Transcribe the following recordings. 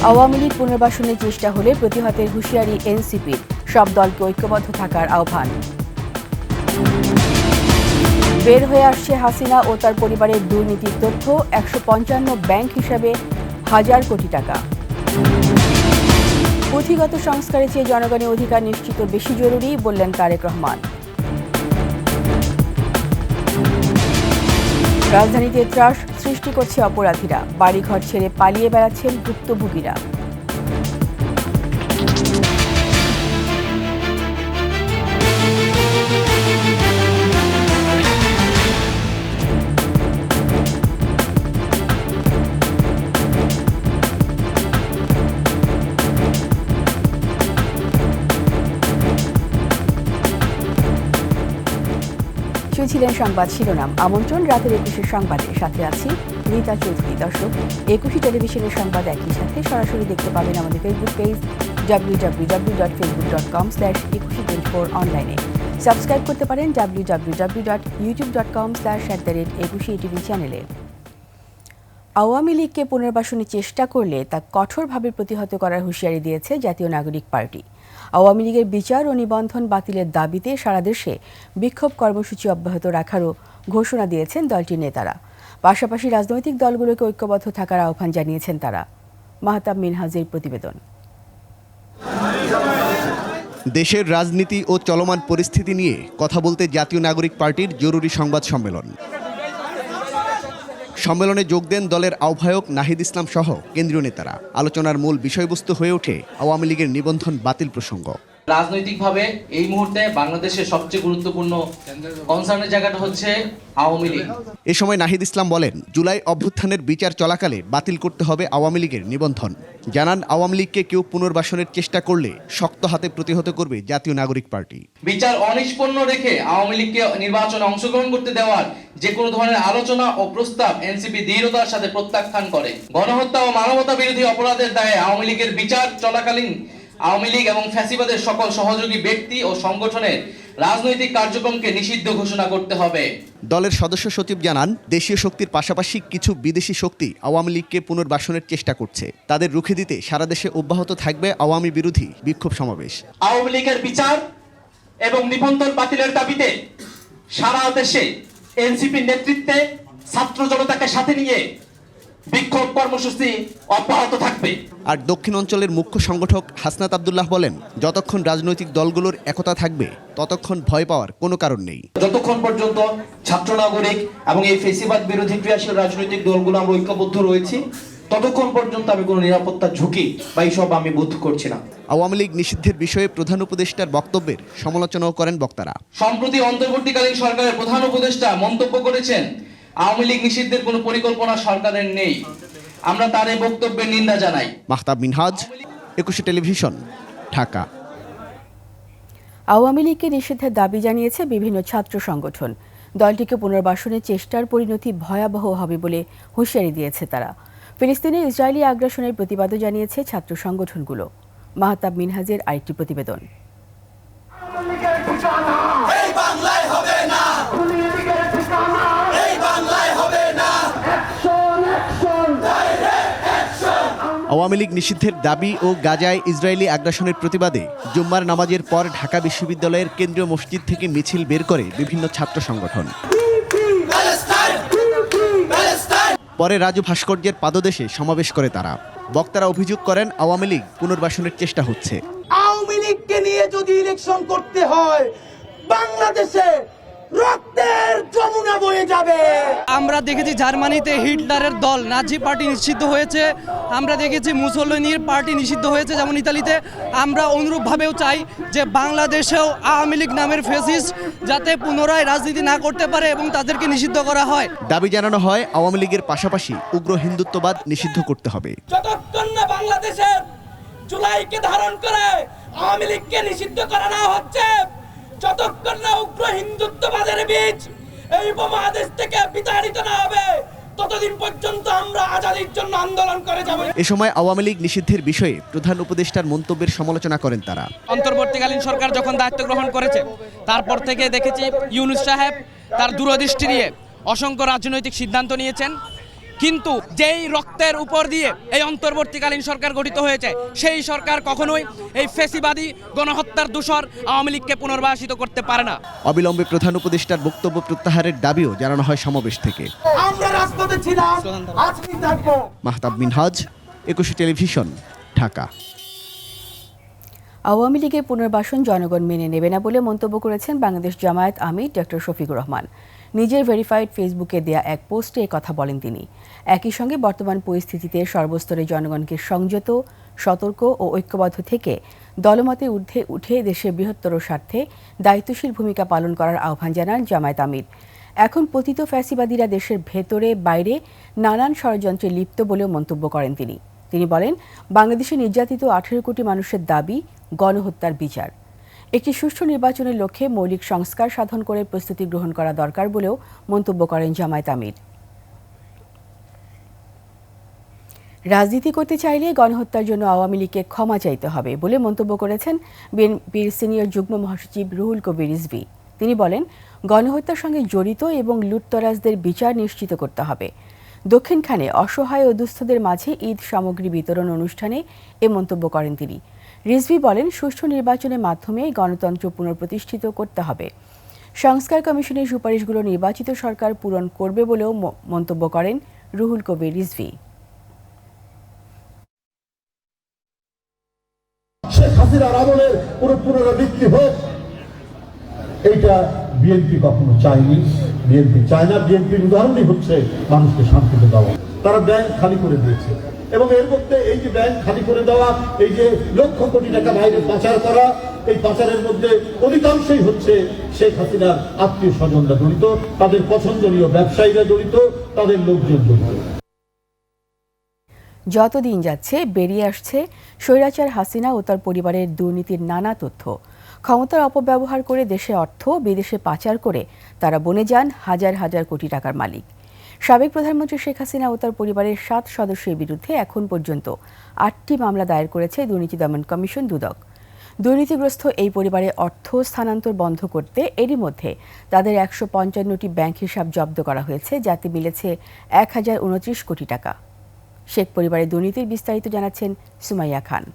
আওয়ামী লীগ পুনর্বাসনের চেষ্টা হলে প্রতিহতের হুঁশিয়ারি এনসিপির, সব দলকে ঐক্যবদ্ধ থাকার আহ্বান। বের হয়ে আসছে হাসিনা ও তার পরিবারের দুর্নীতির তথ্য, ১৫৫ ব্যাংক হিসাবে ১,০০০ কোটি টাকা। পুঁথিগত সংস্কারের চেয়ে জনগণের অধিকার নিশ্চিত বেশি জরুরি, বললেন তারেক রহমান। রাজধানীতে ত্রাস সৃষ্টি করছে অপরাধীরা, বাড়িঘর ছেড়ে পালিয়ে বেড়াচ্ছেন ভুক্তভোগীরা। ছিলেন সংবাদ শিরোনাম। আমন্ত্রণ রাতের ২১ সংবাদে, সাথে আছি নীতা চৌধুরী। দর্শক, ২১ টেলিভিশনের সংবাদ একই সাথে সরাসরি দেখতে পাবেন আমাদের ফেসবুক পেজ www.facebook.com/2124 অনলাইনে। সাবস্ক্রাইব করতে পারেন www.youtube.com/@21etv চ্যানেলে। আওয়ামী লীগকে পুনর্বাসনের চেষ্টা করলে তা কঠোরভাবে প্রতিহত করার হুঁশিয়ারি দিয়েছে জাতীয় নাগরিক পার্টি। আওয়ামী লীগের বিচার ও নিবন্ধন বাতিলের দাবিতে সারা দেশে বিক্ষোভ কর্মসূচি অব্যাহত রাখারও ঘোষণা দিয়েছেন দলটির নেতারা। পাশাপাশি রাজনৈতিক দলগুলোকে ঐক্যবদ্ধ থাকার আহ্বান জানিয়েছেন তারা। মাহতাব মিনহাজের প্রতিবেদন। দেশের রাজনীতি ও চলমান পরিস্থিতি নিয়ে কথা বলতে জাতীয় নাগরিক পার্টির জরুরি সংবাদ সম্মেলন। সম্মেলনে যোগ দেন দলের আহ্বায়ক নাহিদ ইসলাম সহ কেন্দ্রীয় নেতারা। আলোচনার মূল বিষয়বস্তু হয়ে ওঠে আওয়ামী লীগের নিবন্ধন বাতিল প্রসঙ্গ। রাজনৈতিকভাবে এই মুহূর্তে বাংলাদেশের সবচেয়ে গুরুত্বপূর্ণ কনসার্নের জায়গাটা হচ্ছে আওয়ামী লীগ। এ সময় নাহিদ ইসলাম বলেন, জুলাই অভ্যুত্থানের বিচার চলাকালে বাতিল করতে হবে আওয়ামী লীগের নিবন্ধন। জানান, আওয়ামী লীগকে কেউ পুনর্বাসনের চেষ্টা করলে শক্ত হাতে প্রতিহত করবে জাতীয় নাগরিক পার্টি। বিচার অনিষ্পন্ন রেখে আওয়ামী লীগকে নির্বাচনে অংশগ্রহণ করতে দেওয়ার যে কোনো ধরনের আলোচনা ও প্রস্তাব এনসিপি দৃঢ়তার সাথে প্রত্যাখ্যান করে। গণহত্যা ও মানবতা বিরোধী অপরাধের দায়ে আওয়ামী লীগের বিচার চলাকালীন আওয়ামী লীগ এবং ফ্যাসিবাদের সকল সহযোগী ব্যক্তি ও সংগঠনের রাজনৈতিক কার্যক্রমকে নিষিদ্ধ ঘোষণা করতে হবে। দলের সদস্য সচিব জানান, দেশীয় শক্তির পাশাপাশি কিছু বিদেশি শক্তি আওয়ামী লীগকে পুনর্বাসনের চেষ্টা করছে। তাদের রুখে দিতে সারা দেশে অব্যাহত থাকবে আওয়ামী বিরোধী বিক্ষোভ সমাবেশ। আওয়ামী লীগের বিচার এবং নিবন্ধন বাতিলের দাবিতে সারা দেশে এনসিপির নেতৃত্বে ছাত্র জনতাকে সাথে নিয়ে বিক্ষোভ কর্মসূচি অব্যাহত থাকবে। আর দক্ষিণ অঞ্চলের মুখ্য সংগঠক হাসনাত আব্দুল্লাহ বলেন, যতক্ষণ রাজনৈতিক দলগুলোর একতা থাকবে ততক্ষণ ভয় পাওয়ার কোনো কারণ নেই। যতক্ষণ পর্যন্ত ছাত্র নাগরিক এবং এই ফ্যাসিবাদ বিরোধী ক্রিয়াশীল রাজনৈতিক দলগুলো আমরা ঐক্যবদ্ধ রয়েছি, ততক্ষণ পর্যন্ত আমি কোনো নিরাপত্তার ঝুঁকি বা এইসব আমি বোধ করছি না। আওয়ামী লীগ নিষিদ্ধের বিষয়ে প্রধান উপদেষ্টার বক্তব্যের সমালোচনাও করেন বক্তারা। সম্প্রতি অন্তর্বর্তীকালীন সরকারের প্রধান উপদেষ্টা মন্তব্য করেছেন, আওয়ামী লীগ নিষিদ্ধের কোনো পরিকল্পনা সরকারের নেই। আমরা তার এই বক্তব্যের নিন্দা জানাই। মাহতাব মিনহাজ, ২১ টেলিভিশন, ঢাকা। আওয়ামী লীগকে নিষিদ্ধের দাবি জানিয়েছে বিভিন্ন ছাত্র সংগঠন। দলটিকে পুনর্বাসনের চেষ্টার পরিণতি ভয়াবহ হবে বলে হুঁশিয়ারি দিয়েছে তারা। ফিলিস্তিনে ইসরায়েলি আগ্রাসনের প্রতিবাদও জানিয়েছে ছাত্র সংগঠনগুলো। মাহতাব মিনহাজের আরেকটি প্রতিবেদন। আওয়ামী লীগ নিষিদ্ধের দাবি ও গাজায় ইসরায়েলি আগ্রাসনের প্রতিবাদে জুম্মার নামাজের পর ঢাকা বিশ্ববিদ্যালয়ের কেন্দ্রীয় মসজিদ থেকে মিছিল বের করে বিভিন্ন ছাত্র সংগঠন। পরে রাজু ভাস্কর্যের পাদদেশে সমাবেশ করে তারা। বক্তারা অভিযোগ করেন, আওয়ামী লীগ পুনর্বাসনের চেষ্টা হচ্ছে। আওয়ামী লীগকে নিয়ে যদি ইলেকশন করতে হয়, বাংলাদেশে রক্তের যমুনা বয়ে যাবে। আমরা দেখেছি জার্মানিতে হিটলারের দল নাজি পার্টি নিষিদ্ধ হয়েছে, আমরা দেখেছি মুসোলিনির পার্টি নিষিদ্ধ হয়েছে যেমন ইতালিতে। আমরা অনুরূপভাবেও চাই যে বাংলাদেশেও আওয়ামী লীগ নামের ফ্যাসিস্ট যাতে পুনরায় রাজনীতি না করতে পারে এবং তাদেরকে নিষিদ্ধ করা হয়। দাবি জানানো হয়, আওয়ামী লীগের পাশাপাশি উগ্র হিন্দুত্ববাদ নিষিদ্ধ করতে হবে। যতক্ষণ না বাংলাদেশের জুলাইকে ধারণ করে আওয়ামী লীগকে নিষিদ্ধ করা না হচ্ছে, যতক্ষণ না উগ্র হিন্দুত্ববাদের বীজ এই উপমহাদেশ থেকে বিতাড়িত না হবে, ততদিন পর্যন্ত আমরা আজাদির জন্য আন্দোলন করে যাব। এ সময় আওয়ামী লীগ নিষিদ্ধের বিষয়ে প্রধান উপদেষ্টার মন্তব্যের সমালোচনা করেন তারা। অন্তর্বর্তীকালীন সরকার যখন দায়িত্ব গ্রহণ করেছে তারপর থেকে দেখেছি ইউনূস সাহেব তার দূরদৃষ্টি নিয়ে অসংখ্য রাজনৈতিক সিদ্ধান্ত নিয়েছেন। কিন্তু যেই রক্তের উপর দিয়ে এই অন্তর্বর্তীকালীন সরকার গঠিত হয়েছে, সেই সরকার কখনোই এই ফ্যাসিবাদী গণহত্যার দূষর আওয়ামী লীগকে পুনর্বাসিত করতে পারে না। অবিলম্বে প্রধান উপদেষ্টার বক্তব্য প্রত্যাহারের দাবিও জানানো হয় সমাবেশ থেকে। আমরা রাজপথে ছিলাম, আজকে থাকবো। মাহতাব মিনহাজ, একুশে টেলিভিশন, ঢাকা। আওয়ামী লীগের পুনর্বাসন জনগণ মেনে নেবে না বলে মন্তব্য করেছেন বাংলাদেশ জামায়াত আমির ডক্টর শফিকুর রহমান। নিজের ভেরিফাইড ফেসবুকে দেয়া এক পোস্টে এ কথা বলেন তিনি। একই সঙ্গে বর্তমান পরিস্থিতিতে সর্বস্তরে জনগণকে সংযত, সতর্ক ও ঐক্যবদ্ধ থেকে দলমতের ঊর্ধ্বে উঠে দেশের বৃহত্তর স্বার্থে দায়িত্বশীল ভূমিকা পালন করার আহ্বান জানান জামায়াত আমির। এখন পতিত ফ্যাসিবাদীরা দেশের ভেতরে বাইরে নানান ষড়যন্ত্রে লিপ্ত বলেও মন্তব্য করেন তিনি। তিনি বলেন, বাংলাদেশে নির্যাতিত 18 কোটি মানুষের দাবি গণহত্যার বিচার। একটি সুষ্ঠু নির্বাচনের লক্ষ্যে মৌলিক সংস্কার সাধন করে প্রস্তুতি গ্রহণ করা দরকার বলেও মন্তব্য করেন জামায়াত আমির। রাজনীতি করতে চাইলে গণহত্যার জন্য আওয়ামী লীগকে ক্ষমা চাইতে হবে বলে মন্তব্য করেছেন বিএনপির সিনিয়র যুগ্ম মহাসচিব রুহুল কবির রিজভী। তিনি বলেন, গণহত্যার সঙ্গে জড়িত এবং লুটতরাজদের বিচার নিশ্চিত করতে হবে। দক্ষিণখানে অসহায় ও দুস্থদের মাঝে ঈদ সামগ্রী বিতরণ অনুষ্ঠানে এ মন্তব্য করেন তিনি। রিজভী বলেন, সুষ্ঠু নির্বাচনের মাধ্যমে গণতন্ত্র পুনঃপ্রতিষ্ঠিত করতে হবে। সংস্কার কমিশনের সুপারিশগুলো নির্বাচিত সরকার পূরণ করবে বলেও মন্তব্য করেন রুহুল কবির রিজভী। শেখ হাসিনার আমলের কোনো পুনরাবৃত্তি হোক, এইটা বিএনপি কখনো চায়নি, বিএনপি চায় না। বিএনপির উদাহরণই হচ্ছে মানুষকে শান্তিতে দেওয়া। তারা ব্যাংক খালি করে দিয়েছে এবং এর মধ্যে এই যে ব্যাংক খালি করে দেওয়া, এই যে লক্ষ কোটি টাকা বাইরে পাচার করা, এই পাচারের মধ্যে অধিকাংশই হচ্ছে শেখ হাসিনার আত্মীয় স্বজনরা জড়িত, তাদের পছন্দনীয় ব্যবসায়ীরা জড়িত, তাদের লোকজন জড়িত। যতদিন যাচ্ছে বেরিয়ে আসছে স্বৈরাচার হাসিনা ও তার পরিবারের দুর্নীতির নানা তথ্য। ক্ষমতার অপব্যবহার করে দেশে অর্থ বিদেশে পাচার করে তারা বনে যান হাজার হাজার কোটি টাকার মালিক। সাবেক প্রধানমন্ত্রী শেখ হাসিনা ও তার পরিবারের 7 সদস্যের বিরুদ্ধে এখন পর্যন্ত 8টি মামলা দায়ের করেছে দুর্নীতি দমন কমিশন দুদক। দুর্নীতিগ্রস্ত এই পরিবারের অর্থ স্থানান্তর বন্ধ করতে এরই মধ্যে তাদের 155টি ব্যাংক হিসাব জব্দ করা হয়েছে, যাতে মিলেছে 1029 কোটি টাকা। শেখ পরিবারের দুর্নীতির বিস্তারিত জানাচ্ছেন সুমাইয়া খান।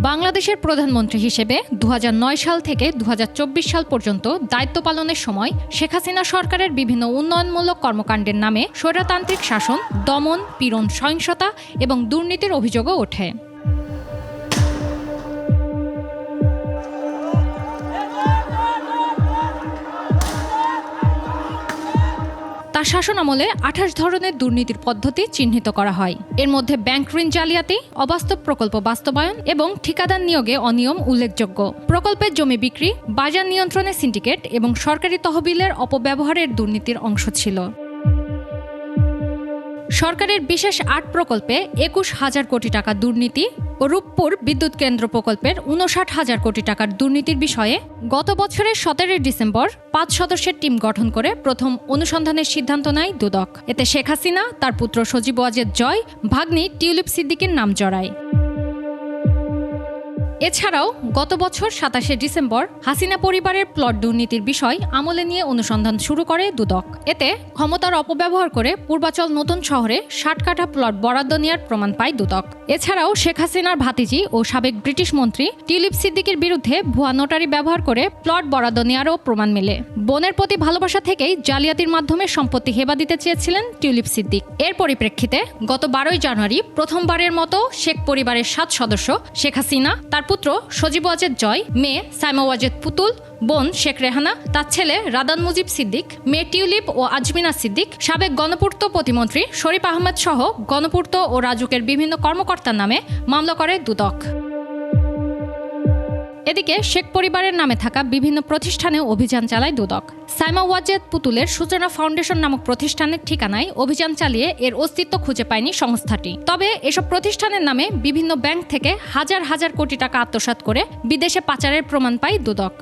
বাংলাদেশের প্রধানমন্ত্রী হিসেবে 2009 সাল থেকে 2024 সাল পর্যন্ত দায়িত্ব পালনের সময় শেখ হাসিনা সরকারের বিভিন্ন উন্নয়নমূলক কর্মকাণ্ডের নামে স্বৈরতান্ত্রিক শাসন, দমন, পীড়ন, সহিংসতা এবং দুর্নীতির অভিযোগও ওঠে। তার শাসন আমলে 28 ধরনের দুর্নীতির পদ্ধতি চিহ্নিত করা হয়। এর মধ্যে ব্যাংক ঋণ জালিয়াতি, অবাস্তব প্রকল্প বাস্তবায়ন এবং ঠিকাদার নিয়োগে অনিয়ম উল্লেখযোগ্য। প্রকল্পের জমি বিক্রি, বাজার নিয়ন্ত্রণের সিন্ডিকেট এবং সরকারি তহবিলের অপব্যবহারের দুর্নীতির অংশ ছিল। সরকারের বিশেষ 8 প্রকল্পে 21,000 কোটি টাকা দুর্নীতি ও রূপপুর বিদ্যুৎ কেন্দ্র প্রকল্পের 59,000 কোটি টাকার দুর্নীতির বিষয়ে গত বছরের 17 ডিসেম্বর 5 সদস্যের টিম গঠন করে প্রথম অনুসন্ধানের সিদ্ধান্ত নেয় দুদক। এতে শেখ হাসিনা, তার পুত্র সজীব ওয়াজেদ জয়, ভাগ্নি টিউলিপ সিদ্দিকীর নাম জড়ায়। এছাড়াও গত বছর 27 ডিসেম্বর হাসিনা পরিবারের প্লট দুর্নীতির বিষয় আমলে নিয়ে অনুসন্ধান শুরু করে দুদক। এতে ক্ষমতার অপব্যবহার করে পূর্বাচল নতুন শহরে 60 কাঠা প্লট বরাদ্দ নেওয়ার প্রমাণ পায় দুদক। এছাড়াও শেখ হাসিনার ভাতিজি ও সাবেক ব্রিটিশ মন্ত্রী টিউলিপ সিদ্দিকীর বিরুদ্ধে ভুয়া নোটারি ব্যবহার করে প্লট বরাদ্দ নেওয়ারও প্রমাণ মেলে। বোনের প্রতি ভালোবাসা থেকেই জালিয়াতির মাধ্যমে সম্পত্তি হেবা দিতে চেয়েছিলেন টিউলিপ সিদ্দিক। এর পরিপ্রেক্ষিতে গত 12 জানুয়ারি প্রথমবারের মতো শেখ পরিবারের 7 সদস্য শেখ হাসিনা, তার পুত্র সজীব ওয়াজেদ জয়, মেয়ে সাইমা ওয়াজেদ পুতুল, বোন শেখ রেহানা, তার ছেলে রাদান মুজিব সিদ্দিক, মেয়ে টিউলিপ ও আজমিনা সিদ্দিক, সাবেক গণপূর্ত প্রতিমন্ত্রী শরীফ আহমেদ সহ গণপূর্ত ও রাজুকের বিভিন্ন কর্মকর্তার নামে মামলা করে দুদক। এদিকে শেখ পরিবারের নামে থাকা বিভিন্ন প্রতিষ্ঠানে অভিযান চালায় দুদক। সাইমা ওয়াজেদ পুতুলের সূচনা ফাউন্ডেশন নামক প্রতিষ্ঠানের ঠিকানায় অভিযান চালিয়ে এর অস্তিত্ব খুঁজে পায়নি সংস্থাটি। তবে এসব প্রতিষ্ঠানের নামে বিভিন্ন ব্যাংক থেকে হাজার হাজার কোটি টাকা আত্মসাৎ করে বিদেশে পাচারের প্রমাণ পায় দুদক।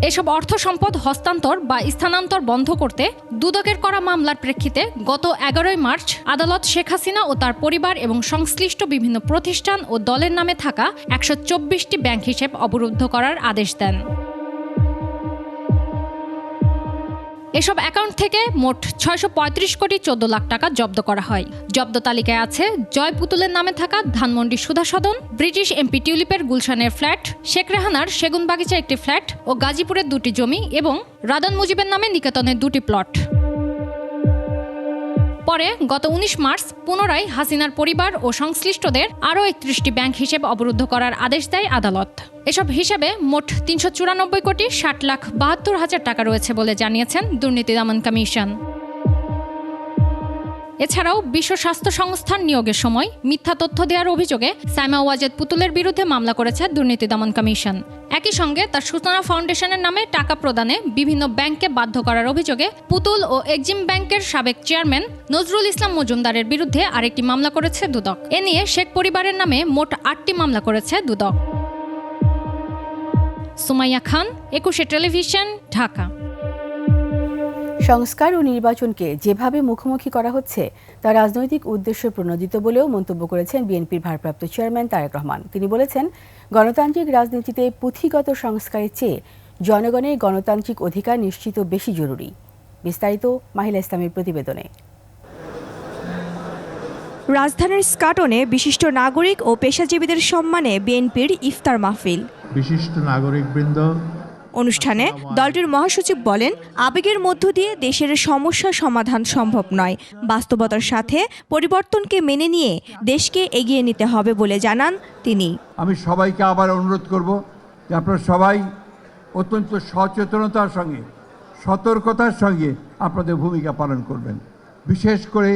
এসব অর্থ সম্পদ হস্তান্তর বা স্থানান্তর বন্ধ করতে দুদকের করা মামলার প্রেক্ষিতে গত 11 মার্চ আদালত শেখ হাসিনা ও তার পরিবার এবং সংশ্লিষ্ট বিভিন্ন প্রতিষ্ঠান ও দলের নামে থাকা 124টি ব্যাংক হিসেব অবরুদ্ধ করার আদেশ দেন। এসব অ্যাকাউন্ট থেকে মোট 635 কোটি 14 লাখ টাকা জব্দ করা হয়। জব্দ তালিকায় আছে জয় পুতুলের নামে থাকা ধানমন্ডি সুধা সদন, ব্রিটিশ এমপি টিউলিপের গুলশানের ফ্ল্যাট, শেখ রেহানার সেগুনবাগিচা একটি ফ্ল্যাট ও গাজীপুরের 2টি জমি এবং রাদান মুজিবের নামে নিকেতনের 2টি প্লট। পরে গত 19 মার্চ পুনরায় হাসিনার পরিবার ও সংশ্লিষ্টদের আরও 31টি ব্যাংক হিসেব অবরুদ্ধ করার আদেশ দেয় আদালত। এসব হিসেবে মোট 394 কোটি 60,72,000 টাকা রয়েছে বলে জানিয়েছেন দুর্নীতি দমন কমিশন। এছাড়াও বিশ্ব স্বাস্থ্য সংস্থার নিয়োগের সময় মিথ্যা তথ্য দেওয়ার অভিযোগে সাইমা ওয়াজেদ পুতুলের বিরুদ্ধে মামলা করেছে দুর্নীতি দমন কমিশন। একই সঙ্গে তার সূচনা ফাউন্ডেশনের নামে টাকা প্রদানে বিভিন্ন ব্যাংককে বাধ্য করার অভিযোগে পুতুল ও এক্সিম ব্যাংকের সাবেক চেয়ারম্যান নজরুল ইসলাম মজুমদারের বিরুদ্ধে আরেকটি মামলা করেছে দুদক। এ নিয়ে শেখ পরিবারের নামে মোট 8টি মামলা করেছে দুদক। সুমাইয়া খান, 21 টেলিভিশন, ঢাকা। সংস্কার ও নির্বাচনকে যেভাবে মুখোমুখি করা হচ্ছে তা রাজনৈতিক উদ্দেশ্য প্রণোদিত বলেও মন্তব্য করেছেন বিএনপির ভারপ্রাপ্ত চেয়ারম্যান তারেক রহমান। তিনি বলেছেন, গণতান্ত্রিক রাজনীতিতে পুঁথিগত সংস্কারের চেয়ে জনগণের গণতান্ত্রিক অধিকার নিশ্চিত বেশি জরুরি। বিস্তারিত মাহিলা ইসলামের প্রতিবেদনে। রাজধানীর স্কাটনে বিশিষ্ট নাগরিক ও পেশাজীবীদের সম্মানে বিএনপির ইফতার মাহফিল। বিশিষ্ট নাগরিকবৃন্দ, অনুষ্ঠানে দলটির মহাসচিব বলেন, আবেগের মধ্য দিয়ে দেশের সমস্যা সমাধান সম্ভব নয়, বাস্তবতার সাথে পরিবর্তনকে মেনে নিয়ে দেশকে এগিয়ে নিতে হবে বলে জানান তিনি। আমি সবাইকে আবার অনুরোধ করব যে আপনারা সবাই অত্যন্ত সচেতনতার সঙ্গে, সতর্কতার সঙ্গে আপনাদের ভূমিকা পালন করবেন। বিশেষ করে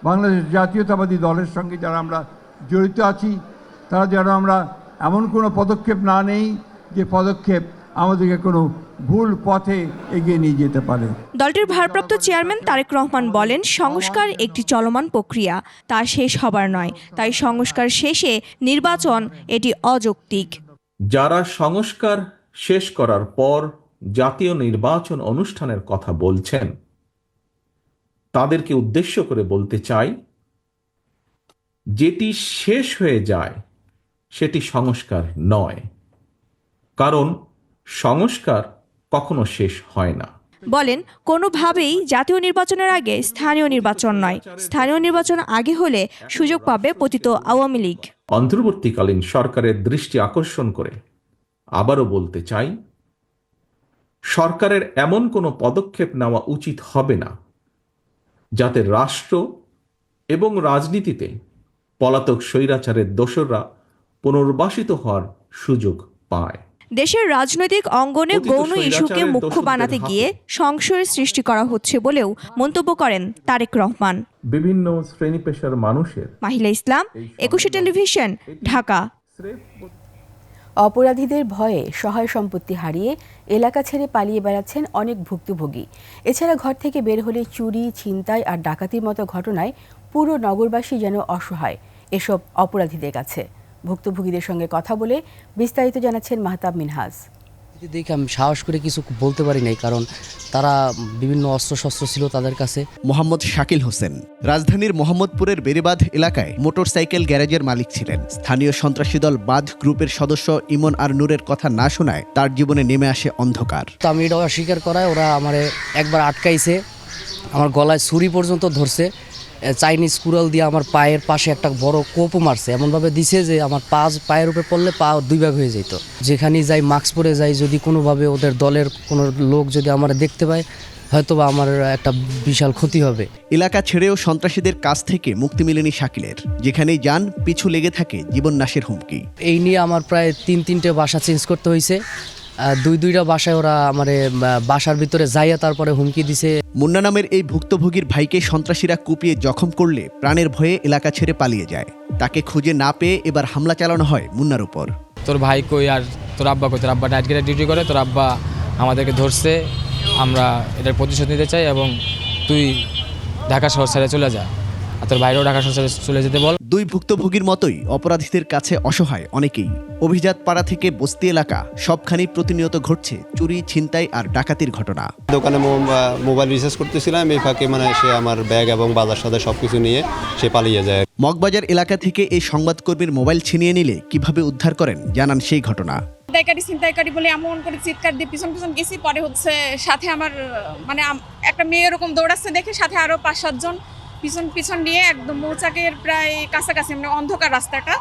বাংলাদেশ জাতীয়তাবাদী দলের সঙ্গে যারা আমরা জড়িত আছি, তারা যেন আমরা এমন কোনো পদক্ষেপ না নেই যে পদক্ষেপ আমাদেরকে কোনো ভুল পথে এগিয়ে নিয়ে যেতে পারে। দলটির ভারপ্রাপ্ত চেয়ারম্যান তারেক রহমান বলেন, সংস্কার একটি চলমান প্রক্রিয়া, তা শেষ হবার নয়। তাই সংস্কার শেষে নির্বাচন এটি অযৌক্তিক। যারা সংস্কার শেষ করার পর জাতীয় নির্বাচন অনুষ্ঠানের কথা বলছেন, তাদেরকে উদ্দেশ্য করে বলতে চাই, যেটি শেষ হয়ে যায় সেটি সংস্কার নয়, কারণ সংস্কার কখনো শেষ হয় না। বলেন, কোনোভাবেই জাতীয় নির্বাচনের আগে স্থানীয় নির্বাচন নয়, স্থানীয় নির্বাচন আগে হলে সুযোগ পাবে পতিত আওয়ামী লীগ। অন্তর্বর্তীকালীন সরকারের দৃষ্টি আকর্ষণ করে আবারও বলতে চাই, সরকারের এমন কোনো পদক্ষেপ নেওয়া উচিত হবে না যাতে রাষ্ট্র এবং রাজনীতিতে পলাতক স্বৈরাচারের দোসররা পুনর্বাসিত হওয়ার সুযোগ পায়। দেশের রাজনৈতিক অঙ্গনে গৌণ ইস্যুকে মুখ্য বানাতে গিয়ে সংশয়ের সৃষ্টি করা হচ্ছে বলেও মন্তব্য করেন তারেক রহমান। বিভিন্ন শ্রেণী পেশার মানুষের। মাহিলা ইসলাম, 21 টেলিভিশন, ঢাকা। অপরাধীদের ভয়ে সহায় সম্পত্তি হারিয়ে এলাকা ছেড়ে পালিয়ে বেড়াচ্ছেন অনেক ভুক্তভোগী। এছাড়া ঘর থেকে বের হলে চুরি, ছিনতাই আর ডাকাতির মতো ঘটনায় পুরো নগরবাসী যেন অসহায় এসব অপরাধীদের কাছে। ভুক্তভোগীদের সঙ্গে কথা বলে বিস্তারিত জানাচ্ছেন মাহতাব মিনহাজ। দেখে আমি সাহস করে কিছু বলতে পারি নাই, কারণ তারা বিভিন্ন অস্ত্রশস্ত্র ছিল তাদের কাছে। মোহাম্মদ শাকিল হোসেন রাজধানীর মোহাম্মদপুরের বেড়িবাঁধ এলাকায় মোটরসাইকেল গ্যারেজের মালিক ছিলেন। স্থানীয় সন্ত্রাসী দল বাঁধ গ্রুপের সদস্য ইমন আর নূরের কথা না শোনায় তার জীবনে নেমে আসে অন্ধকার। তো আমি এটা অস্বীকার করায় ওরা আমারে একবার আটকাইছে, আমার গলায় ছুরি পর্যন্ত ধরছে, চাইনিজ কুড়াল দিয়ে আমার পায়ের পাশে একটা বড় কোপও মারছে, এমনভাবে দিছে যে আমার পায়ের উপরে পড়লে পা 2 ভাগ হয়ে যেত। যেখানে যাই মাস্ক পরে যাই, যদি কোনোভাবে ওদের দলের কোনো লোক যদি আমার দেখতে পায়, হয়তো বা আমার একটা বিশাল ক্ষতি হবে। এলাকা ছেড়েও সন্ত্রাসীদের কাছ থেকে মুক্তি মেলেনি শাকিলের। যেখানেই যান পিছু লেগে থাকে জীবন নাশের হুমকি। এই নিয়ে আমার প্রায় 3-3টে বাসা চেঞ্জ করতে হয়েছে। 2-2টা বাসায় ওরা আমার বাসার ভিতরে যাইয়া তারপরে হুমকি দিছে। মুন্না নামের এই ভুক্তভোগীর ভাইকে সন্ত্রাসীরা কুপিয়ে জখম করলে প্রাণের ভয়ে এলাকা ছেড়ে পালিয়ে যায়। তাকে খুঁজে না পেয়ে এবার হামলা চালানো হয় মুন্নার উপর। তোর ভাই কই আর তোর আব্বা কই? তোর আব্বা নাইট গেটে ডিউটি করে, তোর আব্বা আমাদেরকে ধরছে, আমরা এটার প্রতিশোধ নিতে চাই এবং তুই ঢাকা শহর ছেড়ে চলে যা, আর তোর বাইরেও ঢাকা শহর ছেড়ে চলে যেতে বল। 2 ভুক্তভোগীর মতোই অপরাধীদের কাছে অসহায় অনেকেই। অভিজাত পাড়া থেকে বস্তি এলাকা সবখানেই প্রতিনিয়ত ঘটছে চুরি, ছিনতাই আর ডাকাতির ঘটনা। দোকানে মোবাইল রিচার্জ করতেছিলাম, এই ফাঁকে সে আমার ব্যাগ এবং বাজার সাথে সবকিছু নিয়ে সে পালিয়ে যায়। মগবাজার এলাকা থেকে এই সংবাদকর্মীর মোবাইল ছিনিয়ে নিলে কিভাবে উদ্ধার করেন জানান সেই ঘটনা। ছিনতাইকারী বলে এমন করে চিৎকার দিয়ে পিছন পিছন গেছি। পরে হচ্ছে সাথে আমার মানে একটা মেয়ে এরকম দৌড়াচ্ছে দেখে সাথে আরও 5-7 জন পিছন নিয়ে একদম মৌচাকের প্রায় কাছাকাছি, মানে অন্ধকার রাস্তাটা।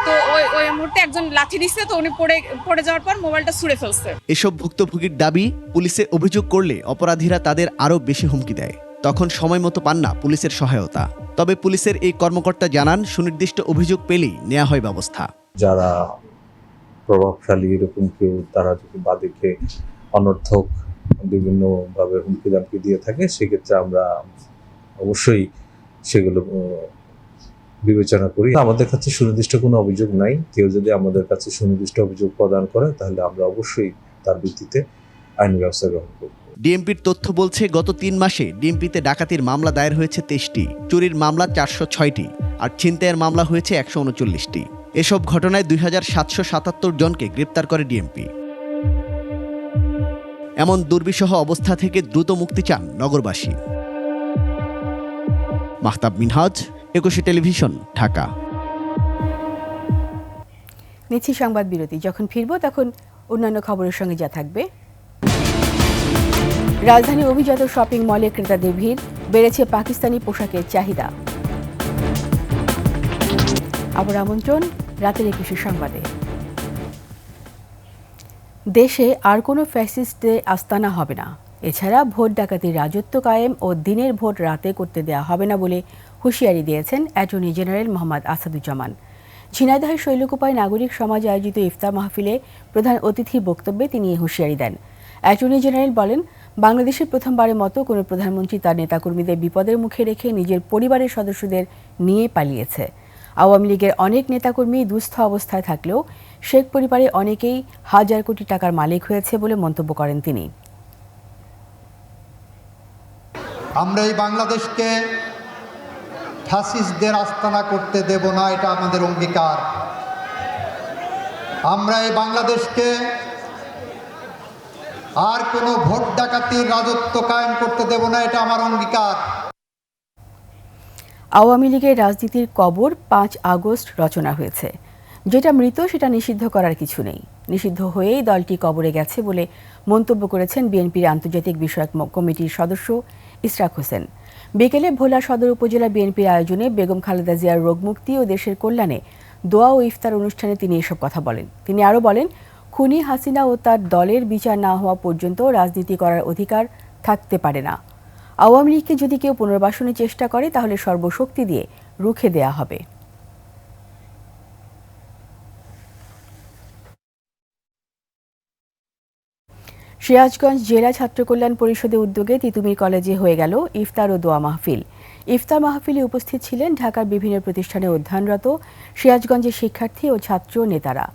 তো ওই মুহূর্তে একজন লাঠি দিচ্ছে, তো উনি পড়ে যাওয়ার পর মোবাইলটা ছুঁড়ে ফেলছে। এসব ভুক্তভোগীর দাবি, পুলিশে অভিযোগ করলে অপরাধীরা তাদের আরও বেশি হুমকি দেয়। তখন সময় মতো পান না পুলিশের সহায়তা। তবে পুলিশের এই কর্মকর্তা জানান, সুনির্দিষ্ট অভিযোগ পেলেই নেওয়া হয় ব্যবস্থা। যারা প্রভাবশালী এরকম কেউ, তারা যদি বাদীকে অনর্থক বিভিন্নভাবে হুমকি দামকি দিয়ে থাকে, সেক্ষেত্রে আমরা অবশ্যই সেগুলো বিবেচনা করি। আমাদের কাছে সুনির্দিষ্ট কোনো অভিযোগ নাই। কেউ যদি আমাদের কাছে সুনির্দিষ্ট অভিযোগ প্রদান করে, তাহলে আমরা অবশ্যই তার ভিত্তিতে আইনি ব্যবস্থা গ্রহণ করব। ডিএমপির তথ্য বলছে, গত 3 মাসে ডিএমপিতে ডাকাতির মামলা দায়ের হয়েছে 23টি, চুরির মামলা 406টি, আর ছিনতাইয়ের মামলা হয়েছে 139টি। এসব ঘটনায় 2777 জনকে গ্রেপ্তার করে ডিএমপি। এমন দুর্বিষহ অবস্থা থেকে দ্রুত মুক্তি চান নগরবাসী। মাহতাব মিনহাজ, একুশে টেলিভিশন, ঢাকা। নিচ্ছি সংবাদ বিরতি। যখন ফিরব তখন অন্যান্য খবরের সঙ্গে যা থাকবে। রাজধানী অভিজাত শপিং মলে ক্রেতাদের ভিড়, বেড়েছে পাকিস্তানি পোশাকের চাহিদা। আবার আমন্ত্রণ রাতের 21 সংবাদে। দেশে আর কোনো ফ্যাসিস্টে আস্তানা হবে না। এছাড়া ভোট ডাকাতির রাজত্ব কায়েম ও দিনের ভোট রাতে করতে দেওয়া হবে না বলে হুঁশিয়ারি দিয়েছেন অ্যাটর্নি জেনারেল মোহাম্মদ আসাদুজ্জামান। ঝিনাইদহের শৈলকুপায় নাগরিক সমাজ আয়োজিত ইফতার মাহফিলে প্রধান অতিথির বক্তব্যে তিনি এই হুঁশিয়ারি দেন। অ্যাটর্নি জেনারেল বলেন, বাংলাদেশের প্রথমবারের মতো কোনো প্রধানমন্ত্রী তার নেতাকর্মীদের বিপদের মুখে রেখে নিজের পরিবারের সদস্যদের নিয়ে পালিয়েছে। আওয়ামী লীগের অনেক নেতাকর্মী দুস্থ অবস্থায় থাকলেও শেখ পরিবারে অনেকেই হাজার কোটি টাকার মালিক হয়েছে বলে মন্তব্য করেন তিনি। আমরা এই বাংলাদেশকে ফ্যাসিস্টদের আস্তানা করতে দেব না, এটা আমাদের অঙ্গীকার। আমরা এই বাংলাদেশকে আর কোনো ভোট ডাকাতির রাজত্ব কায়েম করতে দেব না, এটা আমার অঙ্গীকার। আওয়ামী লীগের রাজনীতির কবর 5 আগস্ট রচনা হয়েছে। যেটা মৃত সেটা নিষিদ্ধ করার কিছু নেই। নিষিদ্ধ হয়েই দলটি কবরে গেছে বলে মন্তব্য করেছেন বিএনপির আন্তর্জাতিক বিষয়ক কমিটির সদস্য ইশরাক হোসেন। বিকেলে ভোলা সদর উপজেলা বিএনপির আয়োজনে বেগম খালেদা জিয়ার রোগমুক্তি ও দেশের কল্যাণে দোয়া ও ইফতার অনুষ্ঠানে তিনি এসব কথা বলেন। তিনি আরও বলেন, খুনি হাসিনা ও তার দলের বিচার না হওয়া পর্যন্ত রাজনীতি করার অধিকার থাকতে পারে না। আওয়ামী লীগকে যদি কেউ পুনর্বাসনের চেষ্টা করে, তাহলে সর্বশক্তি দিয়ে রুখে দেয়া হবে। সিরাজগঞ্জ জেলা ছাত্র কল্যাণ পরিষদের উদ্যোগে তিতুমির কলেজে হয়ে গেল ইফতার ও দোয়া মাহফিল। ইফতার মাহফিলে উপস্থিত ছিলেন ঢাকার বিভিন্ন প্রতিষ্ঠানে অধ্যয়নরত সিরাজগঞ্জের শিক্ষার্থী ও ছাত্র নেতারা।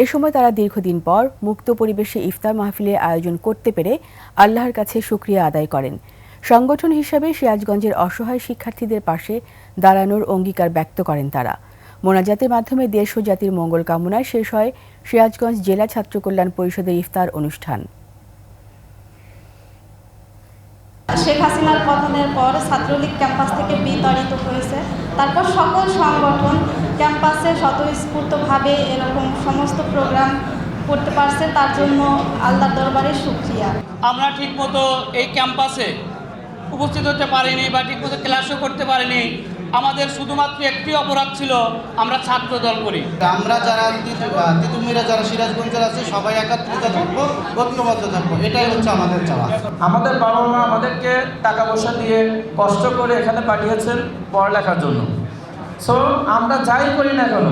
এ সময় তারা দীর্ঘদিন পর মুক্ত পরিবেশে ইফতার মাহফিলের আয়োজন করতে পেরে আল্লাহর কাছে শুকরিয়া আদায় করেন। সংগঠন হিসাবে সিরাজগঞ্জের অসহায় শিক্ষার্থীদের পাশে দাঁড়ানোর অঙ্গীকার ব্যক্ত করেন তারা। মোনাজাতের মাধ্যমে দেশ ও জাতির মঙ্গল কামনায় শেষ হয় সিরাজগঞ্জ জেলা ছাত্র কল্যাণ পরিষদের ইফতার অনুষ্ঠান। শেখ হাসিনার পতনের পর ছাত্রলীগ ক্যাম্পাস থেকে বিতাড়িত হয়েছে। তারপর সকল সংগঠন ক্যাম্পাসে স্বতঃস্ফূর্তভাবে এরকম সমস্ত প্রোগ্রাম করতে পারছে, তার জন্য আল্লাহর দরবারে শুকরিয়া। আমরা ঠিকমতো এই ক্যাম্পাসে উপস্থিত হতে পারিনি বা ঠিকমতো ক্লাসও করতে পারিনি। আমাদের শুধুমাত্র একটি অপরাধ ছিল, আমরা ছাত্র দল করি। আমরা যারা তিতুমিরা যারা সিরাজগঞ্জের আছে সবাই একত্রিত থাকবো, ঐক্যবদ্ধ থাকবো, এটাই হচ্ছে আমাদের চাওয়া। আমাদের বাবা মা আমাদেরকে টাকা পয়সা দিয়ে কষ্ট করে এখানে পাঠিয়েছেন পড়ালেখার জন্য। সো আমরা যাই করি না কেন,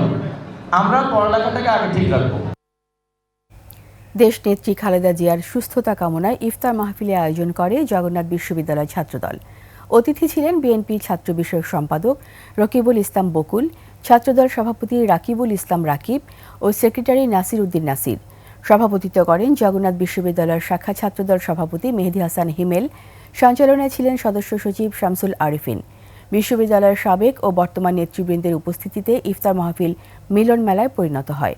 আমরা পড়ালেখাটাকে আগে ঠিক রাখবো। দেশনেত্রী খালেদা জিয়ার সুস্থতা কামনায় ইফতার মাহফিলে আয়োজন করে জগন্নাথ বিশ্ববিদ্যালয় ছাত্রদল। অতিথি ছিলেন বিএনপির ছাত্র বিষয়ক সম্পাদক রকিবুল ইসলাম বকুল, ছাত্রদল সভাপতি রাকিবুল ইসলাম রাকিব ও সেক্রেটারি নাসির উদ্দিন নাসির। সভাপতিত্ব করেন জগন্নাথ বিশ্ববিদ্যালয়ের শাখা ছাত্রদল সভাপতি মেহেদি হাসান হিমেল। সঞ্চালনায় ছিলেন সদস্য সচিব শামসুল আরিফিন। বিশ্ববিদ্যালয়ের সাবেক ও বর্তমান নেতৃবৃন্দের উপস্থিতিতে ইফতার মাহফিল মিলন মেলায় পরিণত হয়।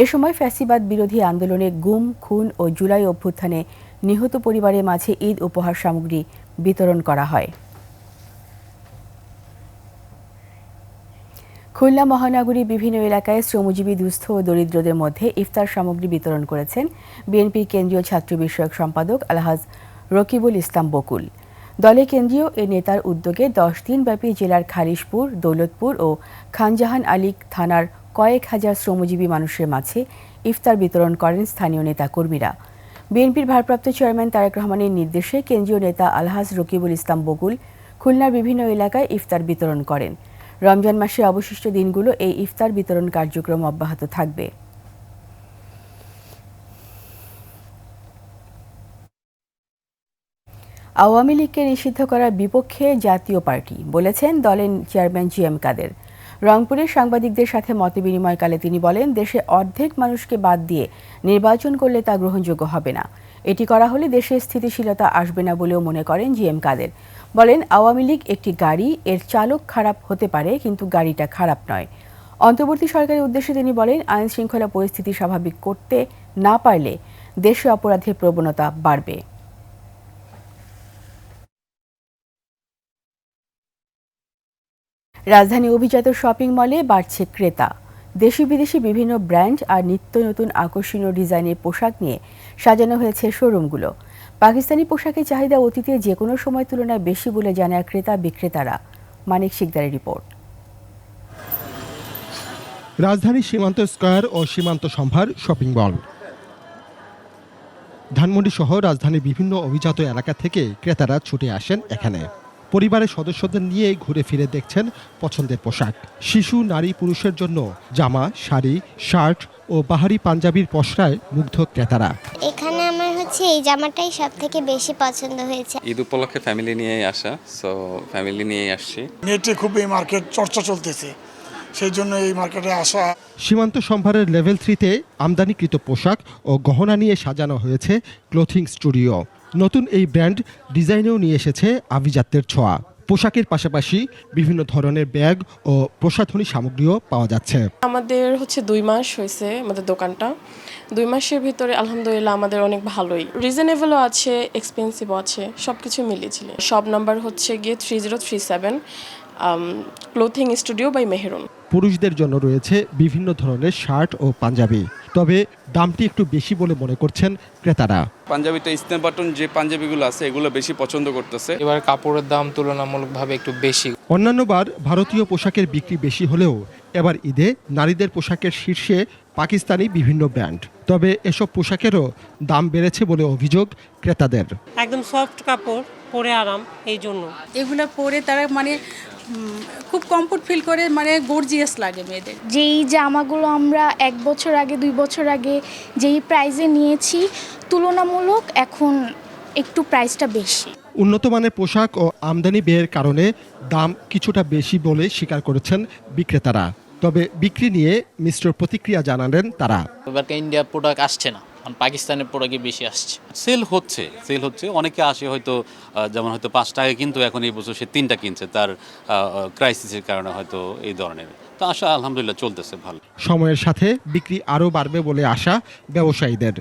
এ সময় ফ্যাসিবাদ বিরোধী আন্দোলনে গুম, খুন ও জুলাই অভ্যুত্থানে নিহত পরিবারের মাঝে ঈদ উপহার সামগ্রী বিতরণ করা হয়। খুলনা মহানগরীর বিভিন্ন এলাকায় শ্রমজীবী দুস্থ ও দরিদ্রদের মধ্যে ইফতার সামগ্রী বিতরণ করেছেন বিএনপির কেন্দ্রীয় ছাত্র বিষয়ক সম্পাদক আলহাজ রকিবুল ইসলাম বকুল। দলের কেন্দ্রীয় এ নেতার উদ্যোগে 10 দিনব্যাপী জেলার খালিশপুর, দৌলতপুর ও খানজাহান আলী থানার কয়েক হাজার শ্রমজীবী মানুষের মাঝে ইফতার বিতরণ করেন স্থানীয় নেতাকর্মীরা। বিএনপির ভারপ্রাপ্ত চেয়ারম্যান তারেক রহমানের নির্দেশে কেন্দ্রীয় নেতা আলহাজ রকিবুল ইসলাম বকুল খুলনার বিভিন্ন এলাকায় ইফতার বিতরণ করেন। রমজান মাসের অবশিষ্ট দিনগুলো এই ইফতার বিতরণ কার্যক্রম অব্যাহত থাকবে। আওয়ামী লীগকে নিষিদ্ধ করার বিপক্ষে জাতীয় পার্টি, বলেছেন দলের চেয়ারম্যান জিএম কাদের। রংপুরের সাংবাদিকদের সাথে মতবিনিময়কালে তিনি বলেন, দেশে অর্ধেক মানুষকে বাদ দিয়ে নির্বাচন করলে তা গ্রহণযোগ্য হবে না। এটি করা হলে দেশে স্থিতিশীলতা আসবে না বলেও মনে করেন জিএম কাদের। বলেন, আওয়ামী লীগ একটি গাড়ি, এর চালক খারাপ হতে পারে কিন্তু গাড়িটা খারাপ নয়। অন্তর্বর্তী সরকারের উদ্দেশ্যে তিনি বলেন, আইন শৃঙ্খলা পরিস্থিতি স্বাভাবিক করতে না পারলে দেশে অপরাধের প্রবণতা বাড়বে। রাজধানী অভিজাত শপিং মলে বাড়ছে ক্রেতা। দেশি বিদেশি বিভিন্ন ব্র্যান্ড আর নিত্য নতুন আকর্ষণীয় ডিজাইনের পোশাক নিয়ে সাজানো হয়েছে শোরুমগুলো। পাকিস্তানি পোশাকের চাহিদা অতীতে যে কোনো সময় তুলনায় বেশি বলে জানায় ক্রেতা বিক্রেতারা। মানিক শিকদারের রিপোর্ট। রাজধানী সীমান্ত স্কয়ার ও সীমান্ত সম্ভার শপিং মল। ধানমন্ডি সহ রাজধানীর বিভিন্ন অভিজাত এলাকা থেকে ক্রেতারা ছুটে আসেন এখানে। পরিবারের সদস্যদের নিয়ে ঘুরে ফিরে দেখছেন পছন্দের পোশাক। শিশু, নারী, পুরুষের জন্য জামা, শাড়ি, শার্ট ও বাহারি পাঞ্জাবির পসরায় মুগ্ধ ক্রেতারা। এখানে আমার এই জামাটাই সব থেকে বেশি পছন্দ হয়েছে। ঈদ উপলক্ষে ফ্যামিলি নিয়েই আসা, সো ফ্যামিলি নিয়েই আসছি। নেটে খুব এই মার্কেট চর্চা চলতেছে, সেই জন্য এই মার্কেটে আসা। সীমান্ত সম্ভারের লেভেল 3-তে আমদানিকৃত পোশাক ও গহনা নিয়ে সাজানো হয়েছে ক্লোথিং স্টুডিও। নতুন এই ব্র্যান্ড ডিজাইনেও নিয়ে এসেছে আভিজাত্যের ছোঁয়া। পোশাকের পাশাপাশি বিভিন্ন ধরনের ব্যাগ ও প্রসাধনী সামগ্রীও পাওয়া যাচ্ছে। আমাদের 2 মাস হয়েছে আমাদের দোকানটা। 2 মাসের ভিতরে আলহামদুলিল্লাহ আমাদের অনেক ভালোই, রিজনেবলও আছে, এক্সপেন্সিভও আছে, সব কিছু মিলিয়েছিল। শপ নাম্বার গিয়ে 3037, ক্লোথিং স্টুডিও বাই মেহেরুন। পুরুষদের জন্য রয়েছে বিভিন্ন ধরনের শার্ট ও পাঞ্জাবি, তবে দামটি একটু বেশি বলে মনে করছেন ক্রেতারা। পাঞ্জাবিটা স্ন্যাপ বাটন যে পাঞ্জাবিগুলো আছে এগুলো বেশি পছন্দ করতেছে। এবার কাপড়ের দাম তুলনামূলকভাবে একটু বেশি। অন্যান্যবার ভারতীয় পোশাকের বিক্রি বেশি হলেও এবার ঈদে নারীদের পোশাকের শীর্ষে পাকিস্তানি বিভিন্ন ব্র্যান্ড। তবে এসব পোশাকেরও দাম বেড়েছে বলে অভিযোগ ক্রেতাদের। একদম সফট কাপড়, পরে আরাম, এই জন্য এগুলো পরে তারা খুব কমফোর্ট ফিল করে, গর্জিয়াস লাগে মেয়েদের। যেই জামাগুলো আমরা 1 বছর আগে 2 বছর আগে যেই প্রাইসে নিয়েছি তুলনামূলক এখন একটু প্রাইসটা বেশি। উন্নত মানের পোশাক ও আমদানি ব্যয়ের কারণে দাম কিছুটা বেশি বলে স্বীকার করেছেন বিক্রেতারা। তবে বিক্রি নিয়ে মিশ্র প্রতিক্রিয়া জানালেন তারা। এবার ইন্ডিয়া প্রোডাক্ট আসছে না, পাকিস্তানের প্রোডাক্টই বেশি আসছে। সেল হচ্ছে অনেকে আসে হয়তো, যেমন হয়তো 5 টাকা কিন্তু এখন এই বছর সে 3টা কিনছে, তার ক্রাইসিসের কারণে হয়তো এই ধরনের। তো আশা আলহামদুলিল্লাহ চলতেছে ভালো। সময়ের সাথে বিক্রি আরও বাড়বে বলে আশা ব্যবসায়ীদের।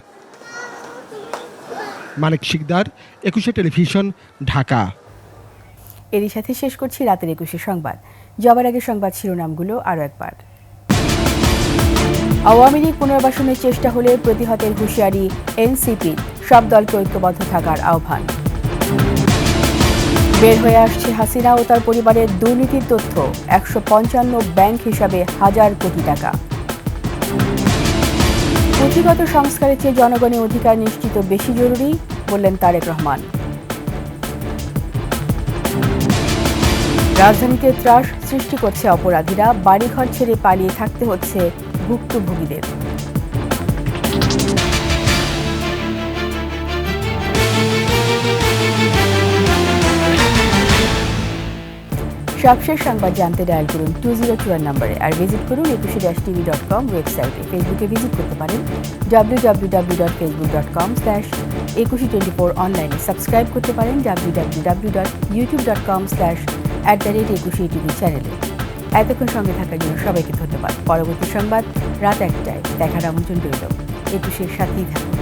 মানিক শিকদার, 21 টেলিভিশন, ঢাকা। এরই সাথে শেষ করছি রাতের 21 সংবাদ। যাবার আগে সংবাদ শিরোনামগুলো আরও একবার। আওয়ামী লীগ পুনর্বাসনের চেষ্টা হলে প্রতিহতের হুঁশিয়ারি এনসিপি, সব দলকে ঐক্যবদ্ধ থাকার আহ্বান। বের হয়ে আসছে হাসিনা ও তার পরিবারের দুর্নীতির তথ্য, 155 ব্যাংক হিসাবে 1000 কোটি টাকা। পুঁথিগত সংস্কারের চেয়ে জনগণের অধিকার নিশ্চিত বেশি জরুরি, বললেন তারেক রহমান। রাজধানীতে ত্রাস সৃষ্টি করছে অপরাধীরা, বাড়িঘর ছেড়ে পালিয়ে থাকতে হচ্ছে ভুক্তভোগীদের। সবশেষ সংবাদ জানতে ডায়াল করুন 2024 নম্বরে, আর ভিজিট করুন 21-tv.com ওয়েবসাইটে। ফেসবুকে ভিজিট করতে পারেন www.facebook.com/2124 অনলাইনে। সাবস্ক্রাইব করতে পারেন www.youtube.com/@21tv চ্যানেলে। এতক্ষণ সঙ্গে থাকার জন্য সবাইকে ধন্যবাদ। পরবর্তী সংবাদ রাত 1টায় দেখার আমন্ত্রণ রইল। 21-এর সাথেই থাকুন।